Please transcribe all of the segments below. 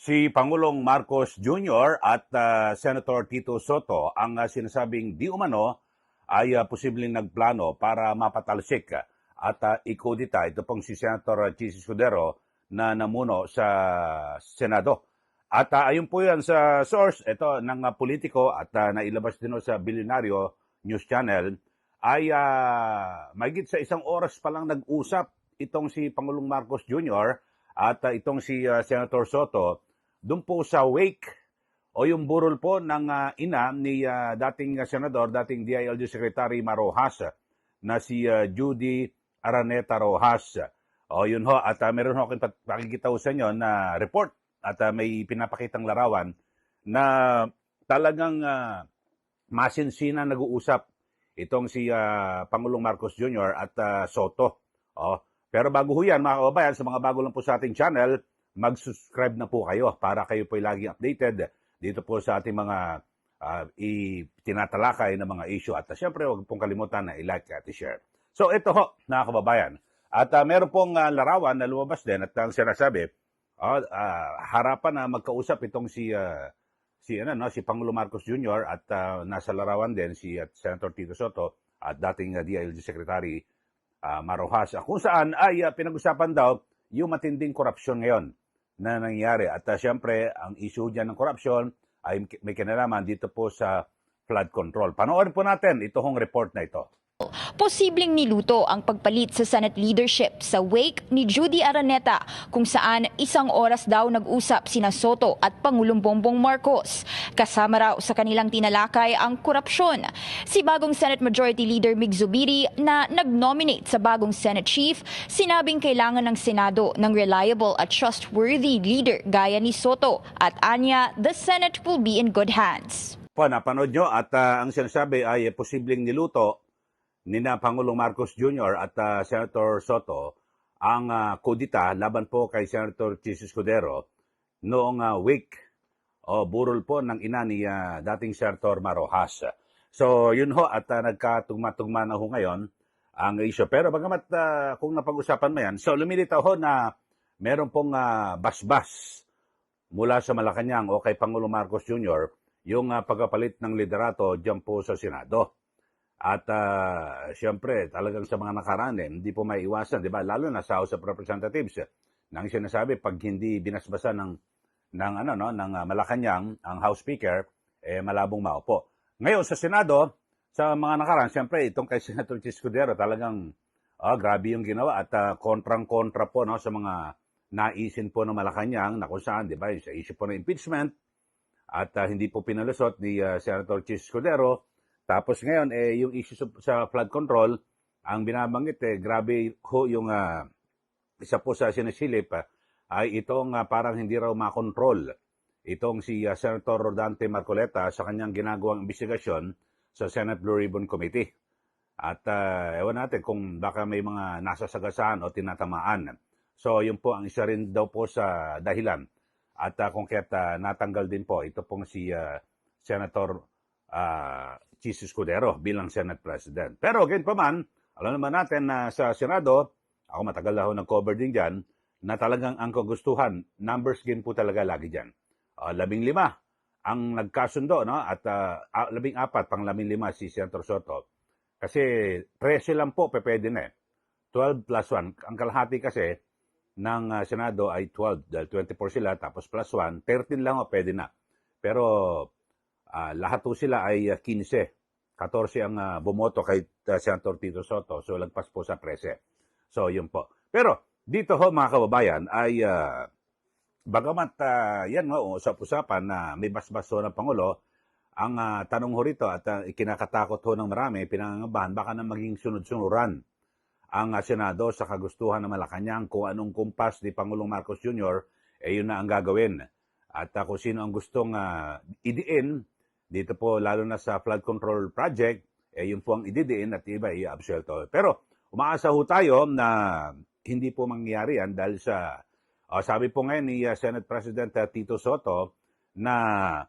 Si Pangulong Marcos Jr. at Senator Tito Soto ang sinasabing di umano ay posibleng nagplano para mapatalsik at ikudita ito pong si Senator Chis Escudero na namuno sa Senado. At ayun po yan sa source ito ng politiko at nailabas din sa Bilyonaryo News Channel ay mahigit sa isang oras pa lang nag-usap itong si Pangulong Marcos Jr. at itong si Senator Soto doon po sa wake o yung burol po ng ina ni dating senador, dating DILG Secretary Marojas na si Judy Araneta Rojas. O yun ho, at meron ho akong pakikita sa inyo na report at may pinapakitang larawan na talagang masinsinan nag-uusap itong si Pangulong Marcos Jr. at Soto. Pero bago ho yan, mga kababayan, sa mga bago lang po sa ating channel, mag-subscribe na po kayo para kayo po laging updated dito po sa ating mga tinatalakay na mga issue. At siyempre, huwag pong kalimutan na i-like at i-share. So ito ho, mga kababayan. At meron pong larawan na lumabas din at ang sinasabi, harapan na magkausap itong si Pangulo Marcos Jr. at nasa larawan din si Senator Tito Soto at dating DILG Secretary Marojas, kung saan ay pinag-usapan daw yung matinding korupsyon ngayon na nangyayari. At siyempre, ang issue dyan ng korupsyon ay may kinalaman dito po sa flood control. Panoorin po natin itong report na ito. Posibleng niluto ang pagpalit sa Senate leadership sa wake ni Judy Araneta kung saan isang oras daw nag-usap sina Soto at Pangulong Bongbong Marcos. Kasama raw sa kanilang tinalakay ang korupsyon. Si bagong Senate Majority Leader Mig Zubiri na nag-nominate sa bagong Senate Chief, sinabing kailangan ng Senado ng reliable at trustworthy leader gaya ni Soto at anya, the Senate will be in good hands. Napanood nyo at ang sinasabi ay posibleng niluto ni Pangulong Marcos Jr. at Senator Soto ang kudita laban po kay Senator Chis Escudero noong week o burol po ng ina ni dating Senator Marojas. So yun ho at nagkatugma-tugma na ho ngayon ang issue. Pero bagamat kung napag-usapan mo yan, so lumilitaw ho na meron pong basbas mula sa Malacanang o kay Pangulong Marcos Jr. yung pagpapalit ng liderato dyan po sa Senado. At siyempre, talagang sa mga nakaraan, hindi po maiiwasan, di ba? Lalo na sa House of Representatives, nang sinasabi, pag hindi binasbasan ng Malacanang, ang House Speaker, malabong maupo. Ngayon, sa Senado, sa mga nakaraan, siyempre, itong kay Senator Chis Escudero, talagang grabe yung ginawa at kontrang-kontra po sa mga naisin po ng Malacanang, na kung saan, di ba, sa issue po ng impeachment, at hindi po pinalusot ni Senator Chis Escudero. Tapos ngayon, yung issue sa flood control, ang binabanggit, grabe ho yung isa po sa sinasilip ay itong parang hindi raw makontrol. Itong si Senator Rodante Marcoleta sa kanyang ginagawang investigasyon sa Senate Blue Ribbon Committee. At ewan natin kung baka may mga nasasagasaan o tinatamaan. So yun po ang isa rin daw po sa dahilan. At kung kaya't natanggal din po ito pong si Senator Chis Escudero bilang Senate President. Pero again pa man, alam naman natin na sa Senado, ako matagal na ho nag-cover din dyan, na talagang ang kagustuhan, numbers game po talaga lagi dyan. 15 ang nagkasundo, no? At 14, pang 15 si Senator Soto. Kasi 13 lang po, pwede na 12 plus 1. Ang kalahati kasi ng Senado ay 12, dahil 24 sila, tapos plus 1, 13 lang pwede na. Pero lahat po sila ay 15. 14 ang bumoto kay Senator Tito Soto. So, lagpas po sa 13. So, yun po. Pero, dito ho mga kababayan ay bagamat yan usap-usapan na may basbas ho ng Pangulo, ang tanong ho rito at ikinakatakot ho ng marami, pinangangabahan, baka na maging sunod-sunuran ang Senado sa kagustuhan ng Malacanang kung anong kumpas ni Pangulong Marcos Jr. Yun na ang gagawin. At kung sino ang gustong idiin, dito po, lalo na sa flood control project, yun po ang ididiin at iba i-absuelto. Pero umaasa ho tayo na hindi po mangyayari yan dahil sa, sabi po ngayon ni Senate President Tito Soto na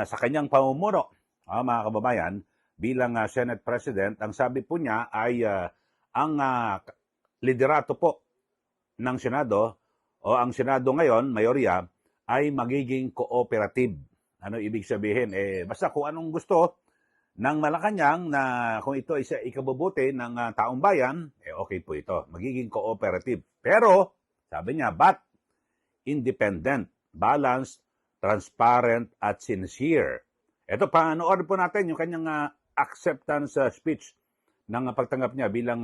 sa kanyang pamumuno, mga kababayan, bilang Senate President, ang sabi po niya ay ang liderato po ng Senado o ang Senado ngayon, mayorya, ay magiging cooperative. Ano ibig sabihin? Basta kung anong gusto ng Malacanang na kung ito ay sa ikabubuti ng taong bayan, okay po ito. Magiging cooperative. Pero, sabi niya, but independent, balanced, transparent, at sincere. Ito, panoorin po natin yung kanyang acceptance speech ng pagtanggap niya bilang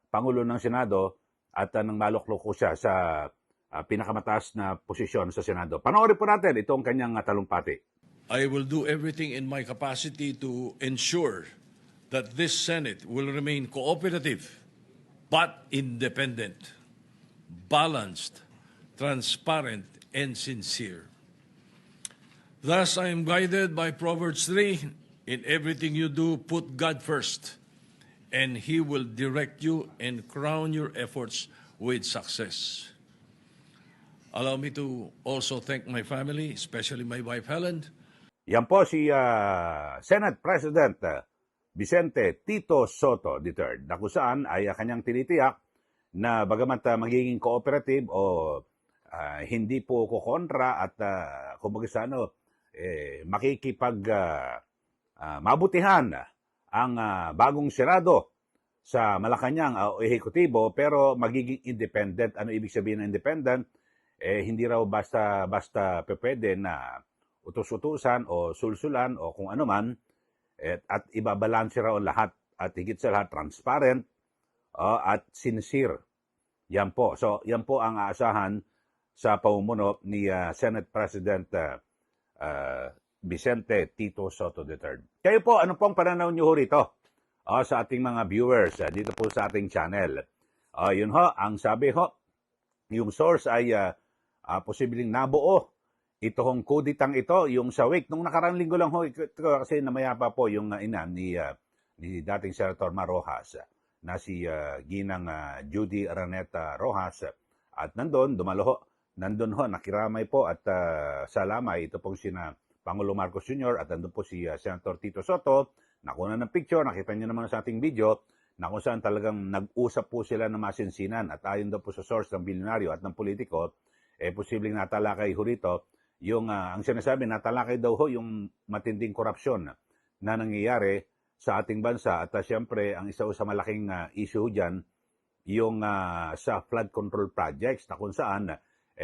Pangulo ng Senado at nang maluklok ko siya sa pinakamataas na posisyon sa Senado. Panoorin po natin itong kanyang talumpati. I will do everything in my capacity to ensure that this Senate will remain cooperative but independent, balanced, transparent, and sincere. Thus, I am guided by Proverbs 3, in everything you do, put God first, and He will direct you and crown your efforts with success. Allow me to also thank my family, especially my wife Helen. Yan po si Senate President Vicente Tito Soto III, na kung saan ay kanyang tinitiyak na bagamat magiging cooperative o hindi po kukontra at kumbaga sa makikipag mabutihan ang bagong Senado sa Malacanang o ehekutibo, pero magiging independent. Ano ibig sabihin ng independent? Hindi raw basta pwede na utos-utusan o sulsulan o kung ano man, at ibabalanse raw lahat at higit sa lahat transparent at sincere. Yan po. So, yan po ang aasahan sa pamumuno ni Senate President Vicente Tito Soto III. Kayo po, ano pong pananaw niyo rito sa ating mga viewers dito po sa ating channel? Yun ho, ang sabi ho, yung source ay posibleng nabuo ito hong kuditang ito, yung sa week. Nung nakarang linggo lang ho, kasi namaya pa po yung ina ni dating Senator Mar Rojas, na si Ginang Judy Araneta Rojas. At nandun ho, nakiramay po at sa lamay, ito pong sina Pangulo Marcos Jr. at nandun po si Senator Tito Soto. Nakuna ng picture, nakita niyo naman sa ating video, na kung saan talagang nag-usap po sila ng masinsinan. At ayon daw po sa source ng bilyonaryo at ng politiko, posibleng natalakay ho rito yung ang sinasabi, natalakay daw ho yung matinding korupsyon na nangyayari sa ating bansa. At siyempre, ang isa sa malaking issue dyan, yung sa flood control projects, na kung saan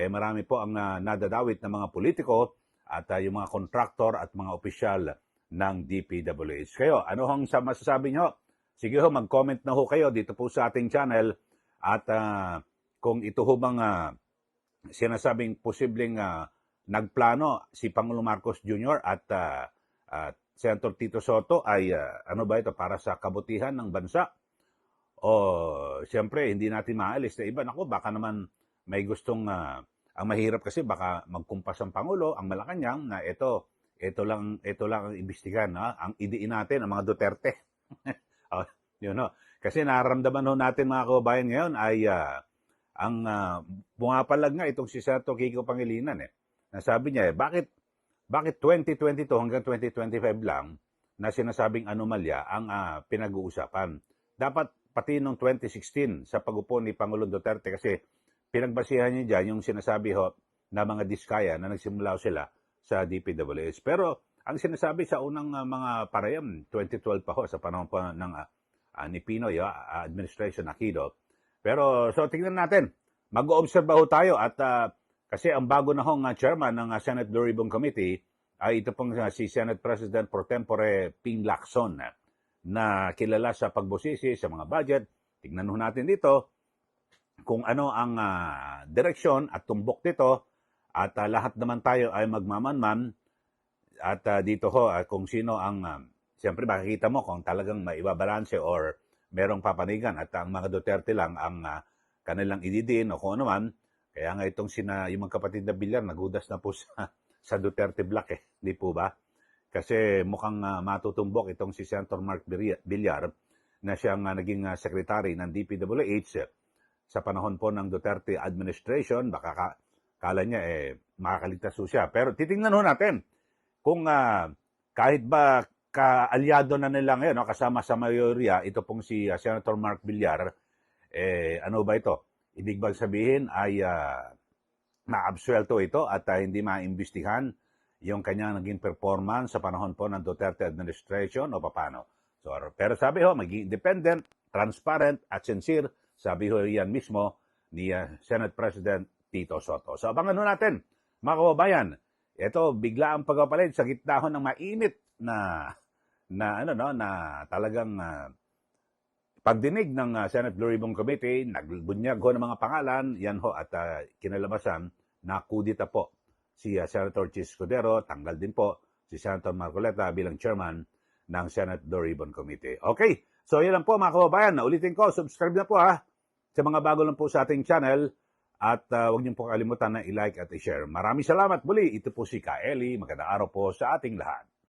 marami po ang nadadawit ng mga politiko at yung mga contractor at mga opisyal ng DPWH. Kayo, ano hong masasabi nyo? Sige ho, mag-comment na ho kayo dito po sa ating channel. At kung ito ho bang sinasabing posibleng nagplano si Pangulo Marcos Jr. at Senator Tito Soto ay ano ba ito, para sa kabutihan ng bansa? O siyempre, hindi natin maalis na iba. Naku, baka naman may gustong, ang mahirap kasi baka magkumpas ang Pangulo, ang Malacanang, na ito lang ang imbestigan. Ang idiin natin, ang mga Duterte. Yun, no? Kasi nararamdaman ho natin mga kababayan ngayon ay ang pumapalag nga itong si Senator Kiko Pangilinan Nasabi niya bakit 2022 hanggang 2025 lang na sinasabing anomalya ang pinag-uusapan. Dapat pati noong 2016 sa pag-upo ni Pangulong Duterte, kasi pinagbasihan niya dyan yung sinasabi ho na mga diskaya na nagsimula sila sa DPWH. Pero ang sinasabi sa unang mga parayam, 2012 pa ho, sa panahon pa ng ni Pinoy administration Aquino. Pero so tingnan natin, mag-oobserba ho tayo at kasi ang bago na hong chairman ng Senate Blue Ribbon Committee ay ito pong si Senate President pro tempore Ping Lacson na kilala sa pagbusisi sa mga budget. Tingnan ho natin dito kung ano ang direksyon at tumbok nito, at lahat naman tayo ay magmamanman. At dito ho kung sino ang siyempre makikita mo kung talagang maibabalanse or merong papanigan, at ang mga Duterte lang ang kanilang ididin o kung ano man. Kaya nga itong yung mga kapatid na Villar, nagudas na po sa Duterte Black di po ba? Kasi mukhang matutumbok itong si Senator Mark Villar na siyang naging secretary ng DPWH sa panahon po ng Duterte administration. Baka kala niya makakaligtas po siya. Pero titingnan ho natin kung kahit ba kaalyado na nila ngayon, kasama sa mayorya, ito pong si Senator Mark Villar, ano ba ito? Ibig bang sabihin ay maabsuelto ito at hindi maimbestigahan yung kanyang naging performance sa panahon po ng Duterte administration o paano. So, pero sabi ho, maging independent, transparent at sincere, sabi ho yan mismo ni Senate President Tito Soto. So abangan ho natin, mga kababayan, ito bigla ang pagpapalit sa gitna ho ng mainit na talagang pagdinig ng Senate Blue Ribbon Committee, nagbunyag ho ng mga pangalan, yan ho at kinalabasan na kudita po si Senator Chis Escudero, tanggal din po si Senator Marcoleta bilang chairman ng Senate Blue Ribbon Committee. Okay, so yan lang po mga kababayan. Ulitin ko, subscribe na po sa mga bago lang po sa ating channel at huwag niyo po kalimutan na i-like at i-share. Maraming salamat muli. Ito po si Ka Eli. Magandang araw po sa ating lahat.